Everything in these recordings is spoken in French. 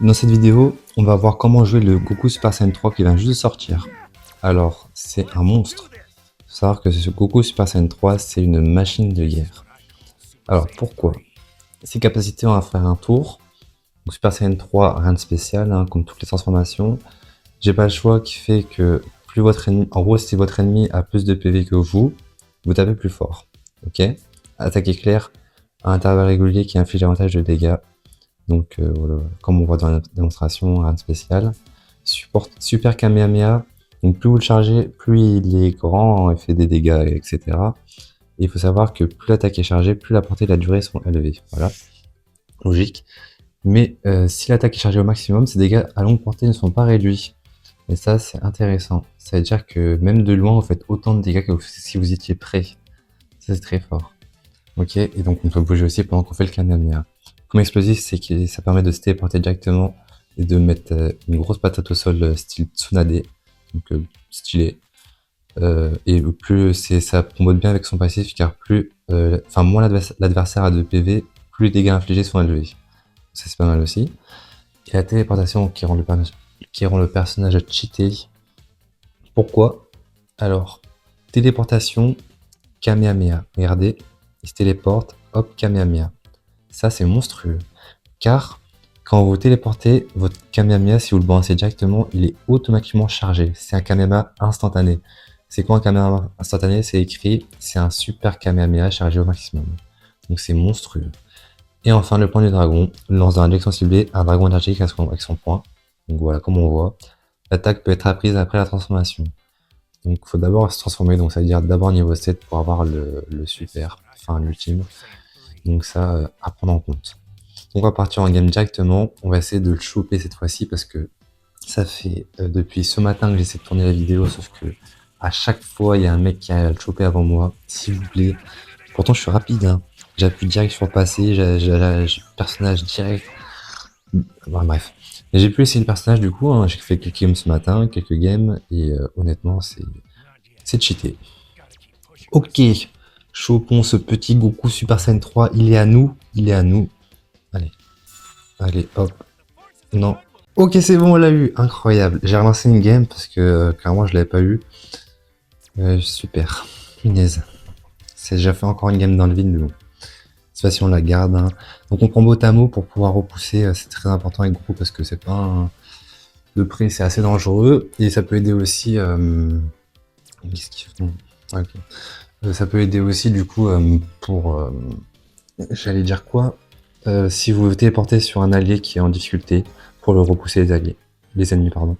Dans cette vidéo, on va voir comment jouer le Goku Super Saiyan 3 qui vient juste de sortir. Alors, c'est un monstre. Faut savoir que ce Goku Super Saiyan 3, c'est une machine de guerre. Alors, pourquoi? Ses capacités, on va faire un tour. Donc, Super Saiyan 3, rien de spécial, hein, comme toutes les transformations. J'ai pas le choix qui fait que plus votre ennemi, en gros, si votre ennemi a plus de PV que vous tapez plus fort. Ok? Attaque éclair à intervalles réguliers qui inflige davantage de dégâts. Donc voilà, comme on voit dans la démonstration, rien de spécial. Super Kamehameha, donc plus vous le chargez, plus il est grand et fait des dégâts, etc. Et il faut savoir que plus l'attaque est chargée, plus la portée et la durée sont élevées. Voilà, logique. Mais si l'attaque est chargée au maximum, ces dégâts à longue portée ne sont pas réduits. Et ça, c'est intéressant. Ça veut dire que même de loin, vous faites autant de dégâts que si vous étiez prêt. Ça, c'est très fort. Ok, et donc on peut bouger aussi pendant qu'on fait le Kamehameha. Comme explosif, c'est que ça permet de se téléporter directement et de mettre une grosse patate au sol style Tsunade, donc stylé. Et plus ça promote bien avec son passif, car moins l'adversaire a de PV, plus les dégâts infligés sont élevés. Ça c'est pas mal aussi. Et la téléportation qui rend le personnage cheaté. Pourquoi? Alors, téléportation, Kamehameha. Regardez, il se téléporte, hop, Kamehameha. Ça, c'est monstrueux. Car, quand vous téléportez, votre Kamehameha, si vous le balancez directement, il est automatiquement chargé. C'est un Kamehameha instantané. C'est quoi un Kamehameha instantané? C'est écrit, c'est un super Kamehameha chargé au maximum. Donc c'est monstrueux. Et enfin, le point du dragon. Lance dans l'injection ciblée un dragon énergétique avec son point. Donc voilà, comme on voit. L'attaque peut être apprise après la transformation. Donc il faut d'abord se transformer, donc ça veut dire d'abord niveau 7 pour avoir le super, enfin l'ultime. Donc ça, à prendre en compte. Donc on va partir en game directement, on va essayer de le choper cette fois-ci parce que ça fait depuis ce matin que j'essaie de tourner la vidéo, sauf que à chaque fois il y a un mec qui a le choper avant moi, s'il vous plaît. Pourtant je suis rapide, hein. J'appuie direct sur passer, j'ai le personnage direct. Bon, bref. J'ai pu essayer le personnage du coup, hein. J'ai fait quelques games ce matin, quelques games, et honnêtement c'est cheaté. Ok, chopons ce petit Goku Super Saiyan 3, il est à nous, il est à nous. Allez, allez, hop. Non. Ok, c'est bon, on l'a eu. Incroyable. J'ai relancé une game parce que clairement je l'avais pas eu. Super. Punaise. J'ai déjà fait encore une game dans le vide, mais bon. Cette fois-ci, on la garde, hein. Donc on prend Botamo pour pouvoir repousser. C'est très important avec Goku parce que c'est pas un... De près, c'est assez dangereux. Et ça peut aider aussi... Qu'est-ce qu'ils font? Ok. Ça peut aider aussi du coup pour... J'allais dire quoi? Si vous téléportez sur un allié qui est en difficulté, pour le repousser les ennemis, pardon.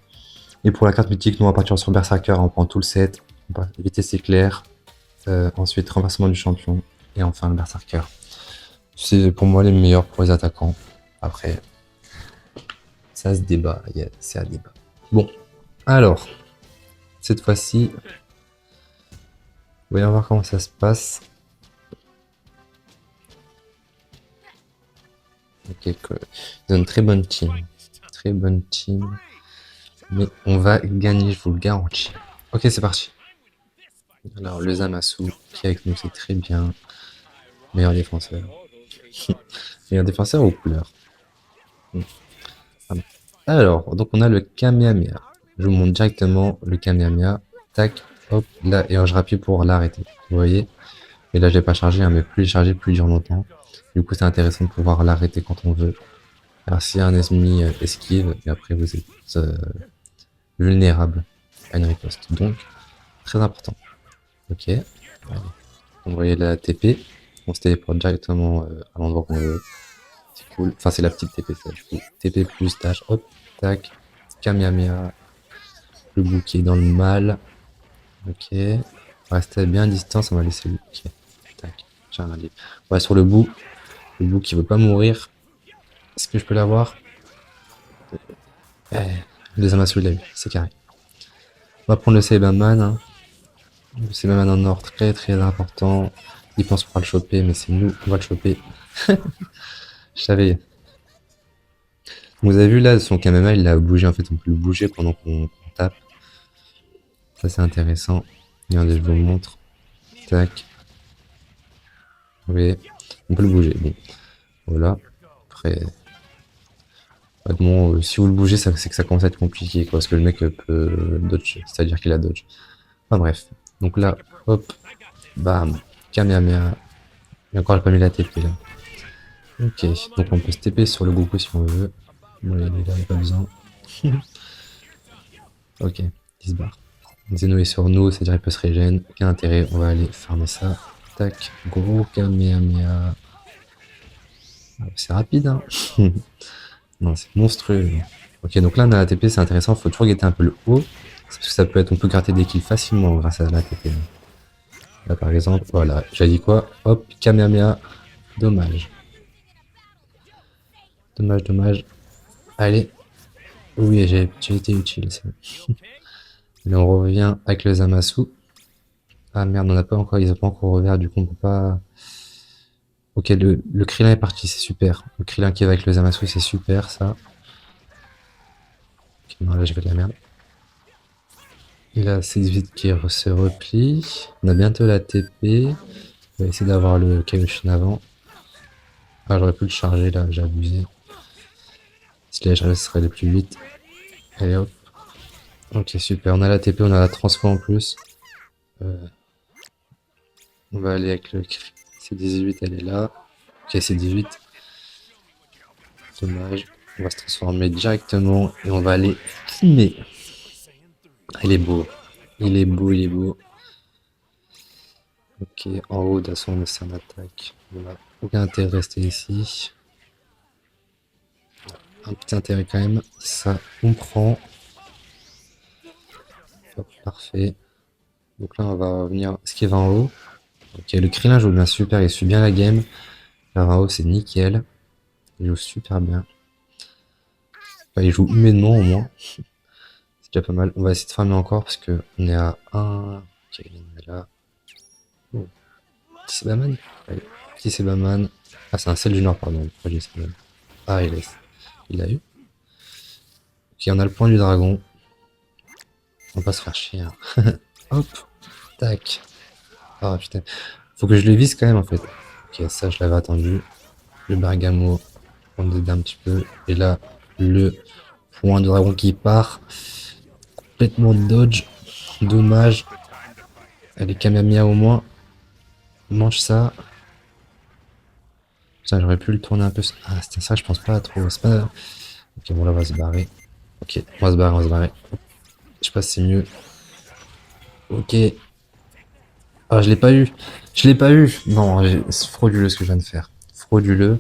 Et pour la carte mythique, nous on va partir sur Berserker, on prend tout le set, vitesse éclair, ensuite renversement du champion, et enfin le Berserker. C'est pour moi les meilleurs pour les attaquants. Après, ça se débat, c'est à débat. Bon, alors, cette fois-ci, voyons voir comment ça se passe. Ok, ils ont une très bonne team. Très bonne team. Mais on va gagner, je vous le garantis. Ok, c'est parti. Alors, le Zamasu qui est avec nous, c'est très bien. Meilleur défenseur. Meilleur défenseur ou couleur? Alors, donc on a le Kamehameha. Je vous montre directement le Kamehameha. Tac, hop, là, et je rappuie pour l'arrêter. Vous voyez? Et là, je l'ai pas chargé, hein, mais plus il est chargé, plus il dure longtemps. Du coup, c'est intéressant de pouvoir l'arrêter quand on veut. Alors, si un ennemi esquive, et après vous êtes vulnérable à une riposte. Donc, très important. Ok. Allez. On voyait la TP. On se téléporte directement à l'endroit qu'on veut. C'est cool. Enfin, c'est la petite TP, ça, du coup. TP plus dash, hop, tac. Kamehameha. Le bouc est dans le mal. Ok. On va rester bien à distance, on va laisser le... Ok. Tac. J'ai un allié. Ouais, sur le bout. Le bout qui veut pas mourir. Est-ce que je peux l'avoir? Le Zamasu, il l'a eu. C'est carré. On va prendre le Saibaman. Hein. Le Saibaman en or, très très important. Il pense pouvoir le choper, mais c'est nous, on va le choper. Je savais. Vous avez vu là, son Kamehameha, il a bougé. En fait, on peut le bouger pendant qu'on tape. Ça, c'est intéressant. Regardez, je vous montre. Tac. Vous voyez, on peut le bouger. Bon, voilà. Après, Bon, si vous le bougez, c'est que ça commence à être compliqué, quoi, parce que le mec peut dodge, c'est-à-dire qu'il a dodge. Enfin bref. Donc là, hop, bam, Kamehameha. Et encore, j'ai pas mis la TP là. Ok, donc on peut se TP sur le Goku si on veut. Bon, il est là, il a pas besoin. Ok, 10 barres. Zeno est sur nous, c'est-à-dire il peut se régène. Aucun intérêt, on va aller farmer ça. Tac, gros Kamehameha. Ah, c'est rapide, hein. Non, c'est monstrueux. Ok, donc là, on a la TP, c'est intéressant. Faut toujours guetter un peu le haut. Parce que ça peut être, on peut gratter des kills facilement grâce à la TP. Là, par exemple, voilà. J'ai dit quoi? Hop, Kamehameha. Dommage. Dommage, dommage. Allez. Oui, j'ai été utile. Et là, on revient avec le Zamasu. Ah merde, on n'a pas encore, ils ont pas encore ouvert, du coup, on peut pas. Ok, le Krillin est parti, c'est super. Le Krillin qui va avec le Zamasu, c'est super, ça. Ok, non, là, je vais de la merde. Il a C18 qui se replie. On a bientôt la TP. On va essayer d'avoir le Kaioshin avant. Ah, j'aurais pu le charger là, j'ai abusé. Si là, je serait aller plus vite. Allez hop. Ok, super. On a la TP, on a la transfo en plus. On va aller avec le C18, elle est là. Ok, C18. Dommage. On va se transformer directement et on va aller filmer. Il est beau. Il est beau, il est beau. Ok, en haut, de toute façon, c'est un attaque. Voilà. Aucun intérêt de rester ici. Un petit intérêt quand même. Ça, on prend. Hop, parfait. Donc là, on va venir esquiver en haut. Ok, le Krillin joue bien super, il suit bien la game. Là, en haut, c'est nickel. Il joue super bien. Enfin, il joue humainement au moins. C'est déjà pas mal. On va essayer de farmer encore parce que on est à 1. Ok, il est là. Oh. Petit Sebaman. Allez, petit Sebaman. Ah, c'est un sel du Nord, pardon. Pourquoi j'ai Sebaman? Ah, il l'a eu. Ok, on a le point du dragon. On va pas se faire chier. Hein. Hop. Tac. Ah, putain. Faut que je le vise quand même en fait. Ok, ça, je l'avais attendu. Le Bergamo. On aide un petit peu. Et là, le point de dragon qui part. Complètement dodge. Dommage. Allez, Kamehameha au moins. Mange ça. Putain, j'aurais pu le tourner un peu. Ah, c'était ça, je pense pas trop. C'est pas. Ok, bon, là, on va se barrer. Ok, on va se barrer, on va se barrer. Je sais pas si c'est mieux. Ok. Ah, je l'ai pas eu. Je l'ai pas eu. Non, c'est frauduleux ce que je viens de faire. Frauduleux.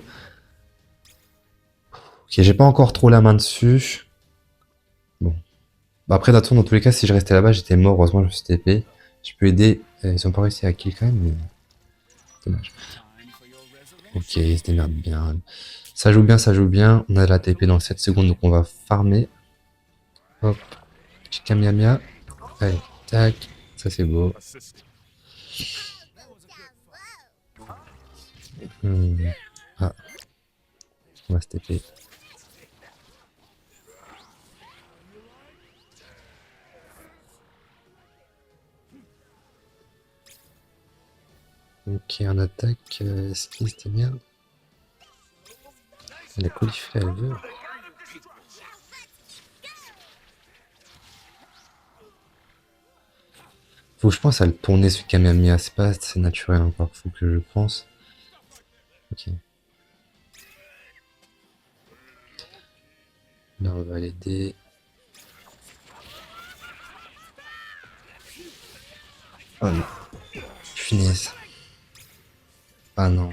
Ok, j'ai pas encore trop la main dessus. Bon. Bah après, d'attendre, dans tous les cas, si je restais là-bas, j'étais mort. Heureusement, je me suis TP. Je peux aider. Ils ont pas réussi à kill quand même, mais. Dommage. Ok, ils se démerdent bien. Ça joue bien, ça joue bien. On a la TP dans 7 secondes, donc on va farmer. Hop. Kamehameha. Allez, tac. Ça, c'est beau. Ah, on va se TP. Ok, en attaque, esquisse, c'était bien. Elle a qualifié, elle veut. Faut que je pense à le tourner ce Kamehameha, c'est pas assez naturel encore, faut que je pense. Ok. Là on va l'aider. Oh non. Punaise. Ah non.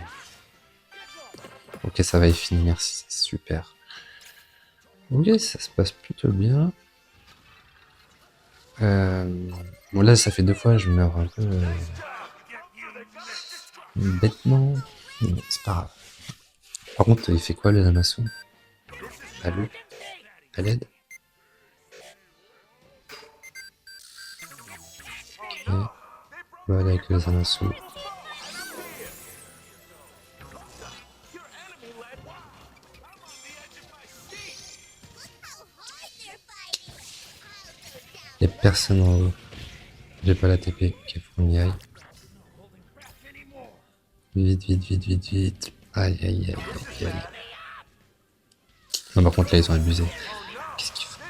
Ok, ça va, il finit, merci, c'est super. Ok, ça se passe plutôt bien. Bon là, ça fait 2 fois, je meurs un peu bêtement. Mais c'est pas grave. Par contre, il fait quoi le Zamasu? À lui? À l'aide? Ok. Voilà avec le Zamasu. Y'a personne en haut. J'ai pas la TP. Ok, faut qu'on y aille. Vite, vite, vite, vite, vite. Aïe, aïe, aïe, aïe, aïe. Non, par contre, là, ils ont abusé. Qu'est-ce qu'ils font?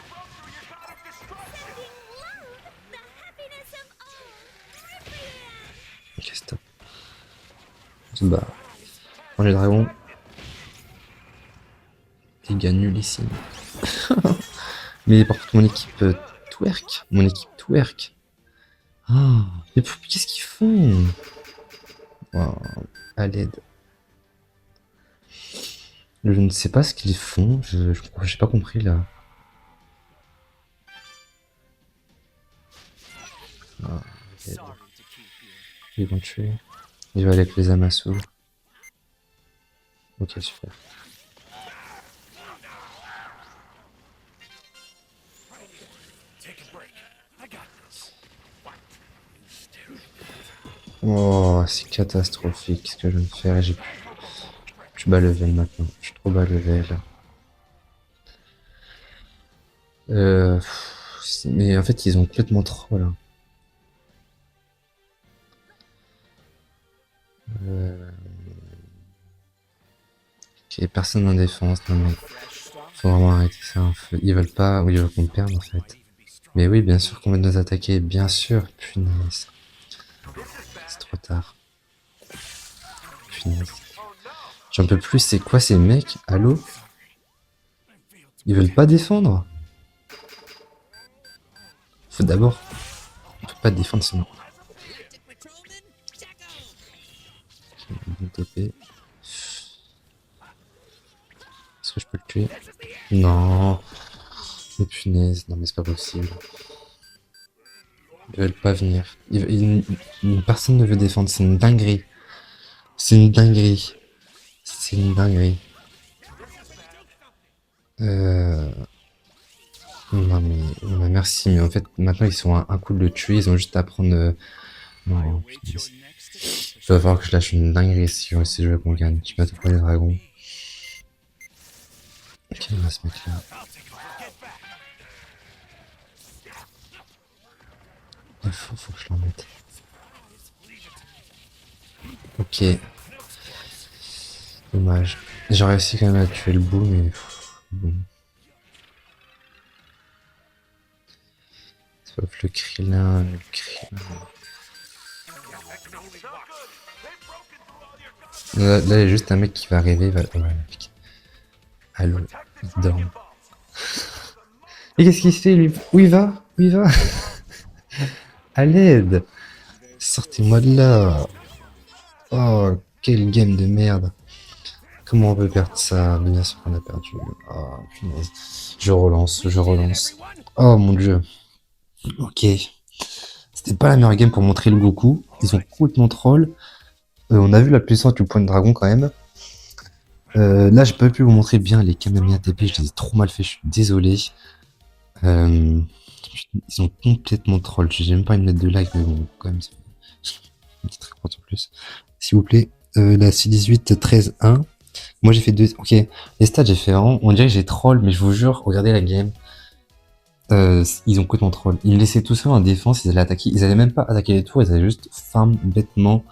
Ok, stop. Bah, manger dragon. Dégâts nullissime. Mais par contre, mon équipe twerk. Mon équipe twerk. Ah, mais qu'est-ce qu'ils font? Wow, à l'aide. Je ne sais pas ce qu'ils font. J'ai pas compris là. Ah, à l'aide. Ils vont tuer. Il va aller avec les Amasu. Ok, super. Oh, c'est catastrophique ce que je viens de faire. Je suis bas level maintenant. Je suis trop bas level. Mais en fait, ils ont complètement trop là. Euh, ok, personne en défense. Non mais, faut vraiment arrêter ça. Ils veulent pas, ou ils veulent qu'on perde en fait. Mais oui, bien sûr qu'on va nous attaquer. Bien sûr, punaise. C'est trop tard. Punaise. J'en peux plus, c'est quoi ces mecs? Allô? Ils veulent pas défendre? Faut d'abord. On peut pas défendre sinon. Bon TP. Est-ce que je peux le tuer? Non. Mais punaise, non mais c'est pas possible. Ils veulent pas venir. Personne ne veut défendre, c'est une dinguerie. C'est une dinguerie. C'est une dinguerie. Euh... Non mais merci, mais en fait maintenant ils sont à un coup de le tuer, ils ont juste à prendre... Non, punaise. Il va falloir que je lâche une dinguerie si je veux qu'on gagne. Tu vas te prendre les dragons. Ok, on va se mettre là. Faut que je l'en mette. Ok. Dommage. J'ai réussi quand même à tuer le bout, mais bon. Sauf le Krillin, le Krillin. Là, il y a juste un mec qui va arriver, va... Ouais, allô, il dort. Et qu'est-ce qu'il fait lui? Où il va? Où il va? À l'aide! Sortez-moi de là! Oh, quel game de merde! Comment on peut perdre ça? Bien sûr qu'on a perdu. Oh, punaise. Je relance, je relance. Oh mon dieu. Ok. C'était pas la meilleure game pour montrer le Goku. Ils ont complètement troll. On a vu la puissance du point de dragon quand même. Là, j'ai pas pu vous montrer bien les Kamehameha TP. Je les ai trop mal fait. Je suis désolé. Ils ont complètement troll. J'ai même pas une lettre de like, mais bon, quand même, c'est une petite réponse en plus. S'il vous plaît. La C18 13-1. Moi, j'ai fait 2. Ok. Les stats, j'ai fait vraiment. On dirait que j'ai troll, mais je vous jure, regardez la game. Ils ont complètement troll. Ils laissaient tout ça en défense, ils allaient attaquer. Ils allaient même pas attaquer les tours, ils allaient juste farm bêtement.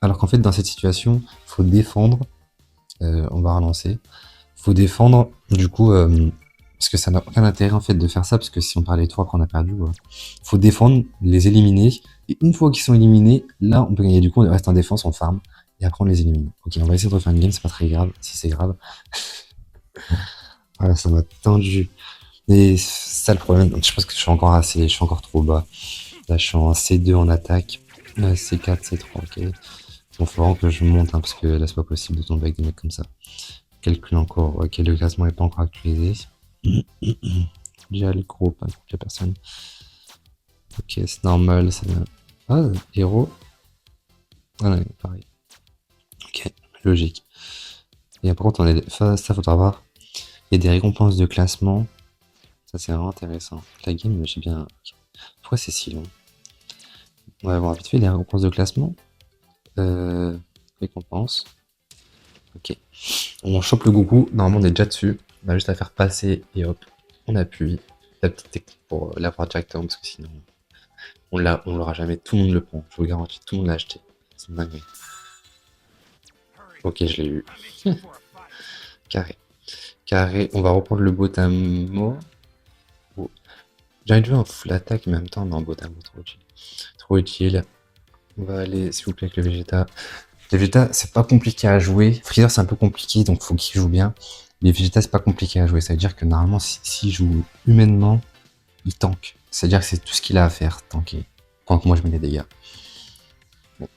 Alors qu'en fait, dans cette situation, faut défendre. On va relancer. Faut défendre, du coup, parce que ça n'a aucun intérêt en fait de faire ça, parce que si on perd les tours, après on a perdu. Faut défendre, les éliminer. Et une fois qu'ils sont éliminés, là, on peut gagner. Du coup, on reste en défense, on farm. Et après, on les élimine. Ok, on va essayer de refaire une game, c'est pas très grave. Si c'est grave. Voilà, ça m'a tendu. Et c'est ça le problème. Je pense que je suis encore trop bas. Là, je suis en C2 en attaque. C4, C3, ok. Bon, faut vraiment que je monte, hein, parce que là, c'est pas possible de tomber avec des mecs comme ça. Calcule encore. Ok, le classement est pas encore actualisé. Déjà, le groupe, hein, toutes les personnes. Ok, c'est normal. Ah, héros. Ah non, pareil. Ok, logique. Et par contre, ça, faudra voir. Il y a des récompenses de classement. Ça, c'est vraiment intéressant. La game, j'ai bien... Pourquoi c'est si long? On va voir vite fait les récompenses de classement. Récompense. Ok. On chope le Goku. Normalement, on est déjà dessus. On a juste à faire passer et hop, on appuie. La petite technique pour l'avoir directement parce que sinon, on l'aura jamais. Tout le monde le prend. Je vous garantis, tout le monde l'a acheté. C'est dingue. Ok, je l'ai eu. Carré. carré. On va reprendre le Botamo. Oh. J'ai envie de jouer en full attaque, mais en même temps, non, Botamo, trop utile. Trop utile. On va aller, s'il vous plaît, avec le Vegeta. Les Vegeta, c'est pas compliqué à jouer. Freezer, c'est un peu compliqué, donc faut qu'il joue bien. Les Vegeta, c'est pas compliqué à jouer. Ça veut dire que normalement, s'il joue humainement, il tank. C'est-à-dire que c'est tout ce qu'il a à faire, tanker. Pendant que moi, je mets les dégâts. Bon.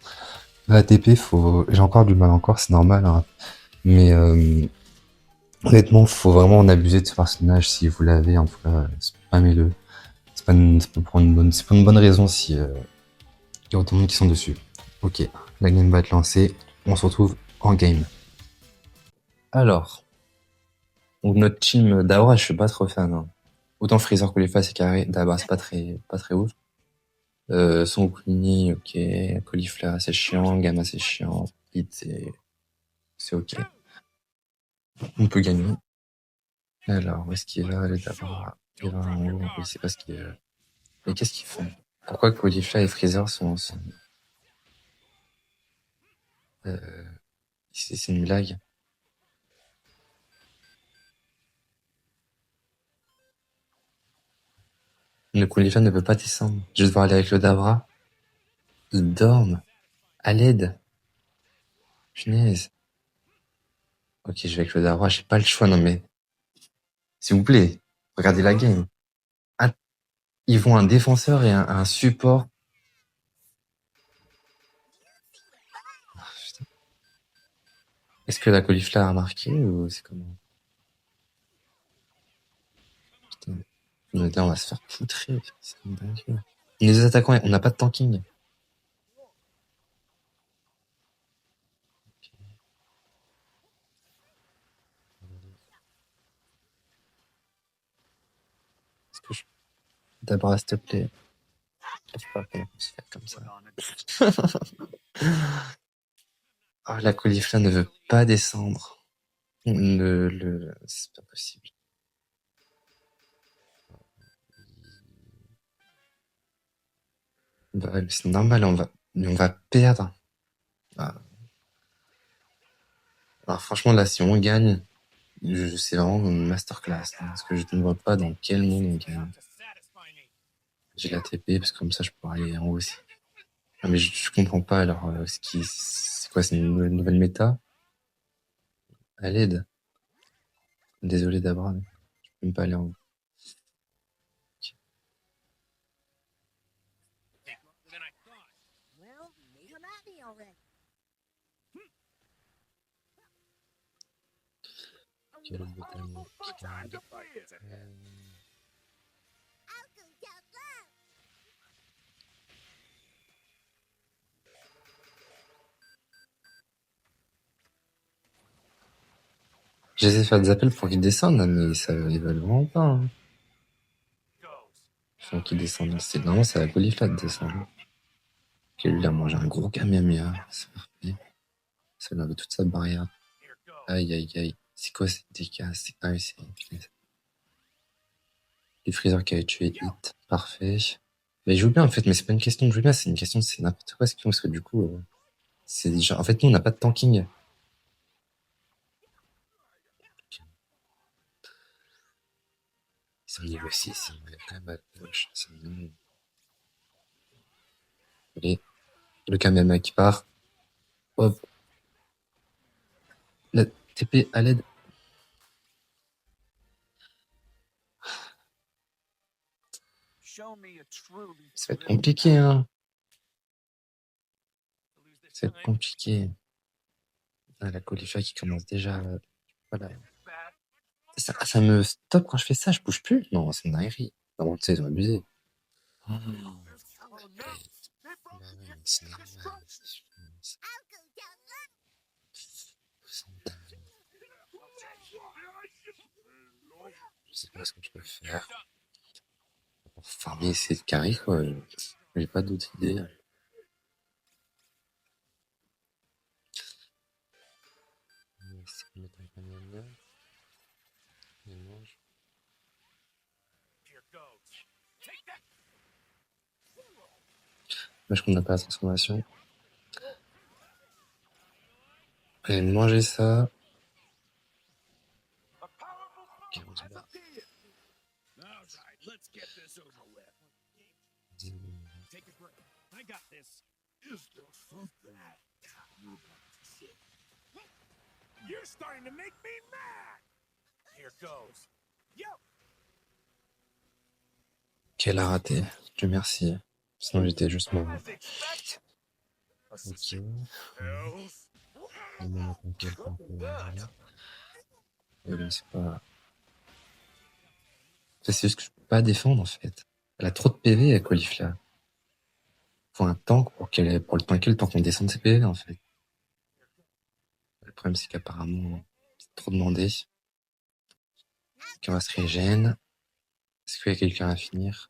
La TP, faut... j'ai encore du mal encore, c'est normal. Hein. Mais honnêtement, faut vraiment en abuser de ce personnage si vous l'avez. En tout cas, spammez-le. C'est pas une bonne raison si il y a autant de monde qui sont dessus. Ok, la game va être lancée. On se retrouve en game. Alors, donc notre team d'Aura, je suis pas trop fan. Hein. Autant Freezer que les faces et carré, d'Aura, c'est pas très ouf. Son Kuni, ok. Caulifla, c'est chiant. Gamma, c'est chiant. Hit, c'est ok. On peut gagner. Alors, où est-ce qu'il va, les d'Aura? Il va en haut. Oui, c'est pas ce qu'il veut. Mais qu'est-ce qu'ils font? Pourquoi Caulifla et Freezer sont c'est une blague. Le Caulifla ne peut pas descendre. Je vais devoir aller avec le Dabra. Il dorme. À l'aide. Punaise. Ok, je vais avec le Dabra, j'ai pas le choix, non mais. S'il vous plaît, regardez la game. Ah, ils vont un défenseur et un support. Ah, putain. Est-ce que la Caulifla a marqué ou c'est comment? Putain. Là, on va se faire poutrer. C'est une dinguerie. Les deux attaquants, on n'a pas de tanking. Est-ce que je... Dabra, s'il te plaît. Je sais pas comment se fait comme ça. Ah, la Caulifla ne veut pas descendre. C'est pas possible. Bah, c'est normal, on va perdre. Ah. Alors, franchement, là, si on gagne, c'est vraiment une masterclass. Hein, parce que je ne vois pas dans quel monde on gagne. J'ai la TP, parce que comme ça, je pourrais aller en haut aussi. Non, mais je comprends pas, alors, c'est quoi, c'est une nouvelle méta? À l'aide. Désolé d'Abra, mais je peux même pas aller en haut. Ok, le bottom qui garde. J'essaie de faire des appels pour qu'ils descendent, mais ça, ils veulent vraiment pas. Hein. Faut qu'ils descendent. Normalement, c'est la Caulifla de descendre. Ok, lui, il a mangé un gros Kamehameha. C'est parfait. Ça lui enlève toute sa barrière. Aïe, aïe, aïe. C'est quoi cette DK? Ah oui, c'est... Les Freezer qui avait tué Hit. Parfait. Mais il joue bien, en fait, mais c'est pas une question de jouer bien, c'est une question de c'est n'importe quoi, parce que du coup, c'est déjà... En fait, nous, on n'a pas de tanking. C'est un niveau 6, il y a quand même à gauche. Allez, le Kamehameha qui part. Hop. La TP à l'aide. Ça va être compliqué, hein. Ça va être compliqué. Ah, la Caulifla qui commence déjà... Voilà. Ça me stoppe quand je fais ça, je bouge plus. Non, c'est une dinguerie. Non, tu sais, ils ont abusé. Oh. C'est normal. Je sais pas ce que je peux faire. Pour farmer ces carrés, quoi. J'ai pas d'autre idée. Là, je n'a pas la transformation. Allez, manger ça. Qu'elle a raté. Dieu merci. Sinon j'étais juste mort. Ok. Mais c'est pas... C'est juste que je peux pas défendre en fait. Elle a trop de PV, elle Caulifla. Faut un tank pour le tanker le temps qu'on descende ses PV en fait. Le problème c'est qu'apparemment c'est trop demandé. Qu'on va se régène. Est-ce qu'il y a quelqu'un à finir?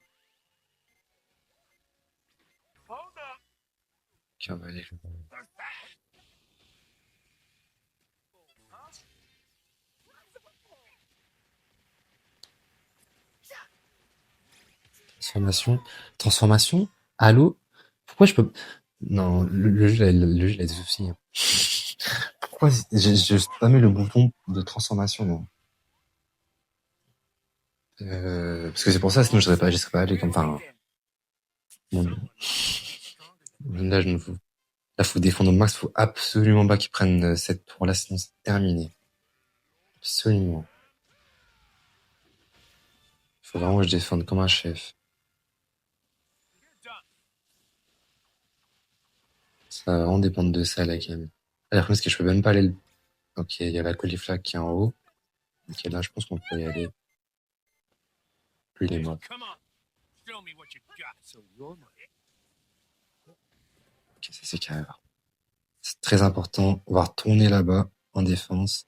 Ok, on va aller. Transformation? Allô? Pourquoi je peux... Non, le jeu, le jeu, il a des soucis. Hein. Pourquoi j'ai spammé le bouton de transformation, non? Parce que c'est pour ça, sinon j'y serais pas allé comme ça. Hein. Bon, là, faut défendre au max, faut absolument pas qu'ils prennent cette tour-là, sinon c'est terminé. Absolument. Faut vraiment que je défende comme un chef. Ça va vraiment dépendre de ça, la game. Alors, parce que je peux même pas aller... Ok, il y a la caulifla qui est en haut. Ok, là, je pense qu'on peut y aller. Lui, il est mort. Ok, ça c'est carré. C'est très important. On va retourner là-bas, en défense.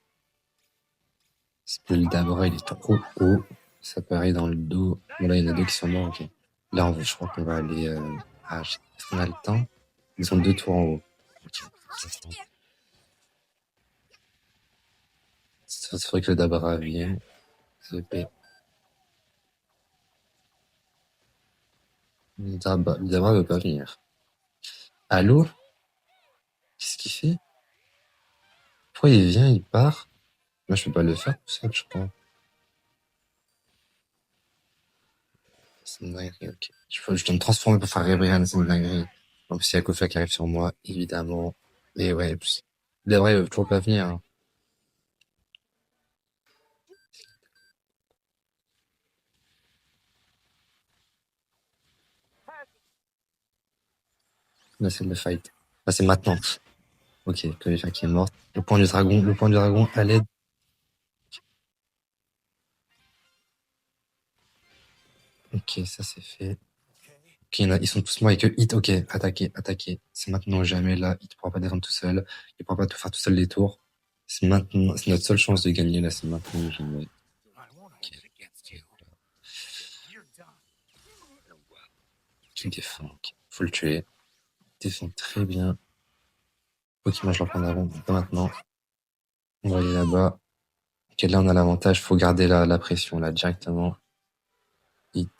Parce que le Dabra, il est trop haut. Ça paraît dans le dos. Bon, là, il y en a deux qui sont morts, ok. Là, je crois qu'on va aller... est-ce qu'on a le temps? Ils ont 2 tours en haut. Ok. Ça faudrait que le Dabra vienne. S'il te plaît. Le Dabra veut pas venir. Allô? Qu'est-ce qu'il fait? Pourquoi il vient, il part? Moi, je peux pas le faire tout seul, je crois. C'est une dinguerie, ok. Je dois me transformer pour faire Rebrian, c'est une dinguerie. En plus, il y a Kofa qui arrive sur moi, évidemment. Et ouais, les vrais, ils veulent toujours pas venir. Hein. Là, c'est le fight. Là, c'est maintenant. Ok, Kofa qui est morte. Le point du dragon, à l'aide. Ok, ça c'est fait. Ok, ils sont tous morts avec Hit. Ok, attaquer. C'est maintenant ou jamais, là. Hit pourra pas défendre tout seul. Il pourra pas tout faire tout seul les tours. C'est maintenant, c'est notre seule chance de gagner, là. C'est maintenant ou jamais. Okay. Tu défends. Okay. Faut le tuer. Défend très bien. Faut qu'il mange leur point d'avant. Pas maintenant. On va aller là-bas. Ok, là, on a l'avantage. Faut garder la pression, là, directement. Hit.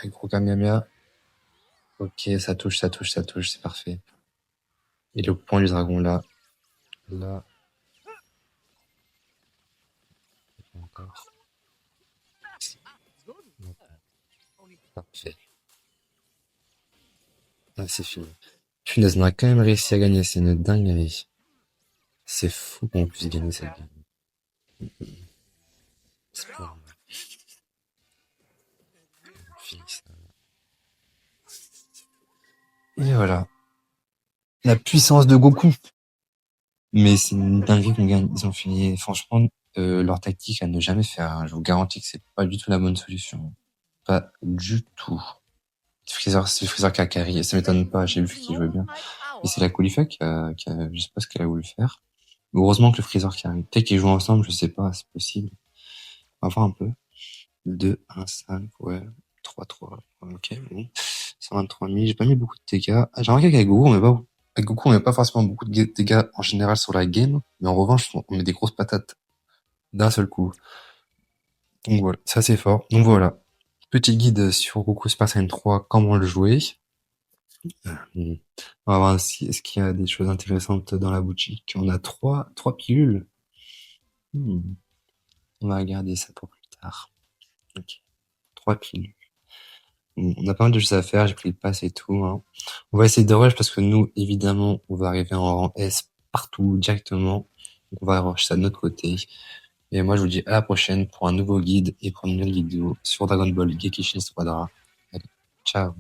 Avec gros Kamehameha. Ok, ça touche, c'est parfait. Et le point du dragon, là. Là. Encore. Parfait. Là, c'est fini. Punaise, on a quand même réussi à gagner. C'est une dinguerie. C'est fou qu'on puisse gagner cette game. C'est pas normal. Et voilà. La puissance de Goku. Mais c'est une dinguerie qu'on gagne. Ils ont fini. Franchement, leur tactique à ne jamais faire. Hein. Je vous garantis que c'est pas du tout la bonne solution. Pas du tout. C'est le Freezer qui a carry. Ça m'étonne pas. J'ai vu qu'il jouait bien. Et c'est la Caulifla je sais pas ce qu'elle a voulu faire. Heureusement que le Freezer qui arrive. Peut-être qu'ils jouent ensemble, je sais pas, c'est possible. On va voir un peu. 2, 1, 5, ouais. 3, 3. Ok, bon. 123 000. J'ai pas mis beaucoup de dégâts. J'ai remarqué qu'avec Goku, on met pas forcément beaucoup de dégâts en général sur la game. Mais en revanche, on met des grosses patates d'un seul coup. Donc voilà, c'est assez fort. Donc voilà. Petit guide sur Goku Super Saiyan 3, comment le jouer. On va voir est-ce qu'il y a des choses intéressantes dans la boutique. On a trois pilules. On va regarder ça pour plus tard. Ok. 3 pilules. Bon, on a pas mal de choses à faire, j'ai pris le pass et tout, hein. On va essayer de rush parce que nous, évidemment, on va arriver en rang S partout directement. Donc on va rush ça de notre côté. Et moi, je vous dis à la prochaine pour un nouveau guide et pour une nouvelle vidéo sur Dragon Ball Gekishin Squadra. Allez, ciao.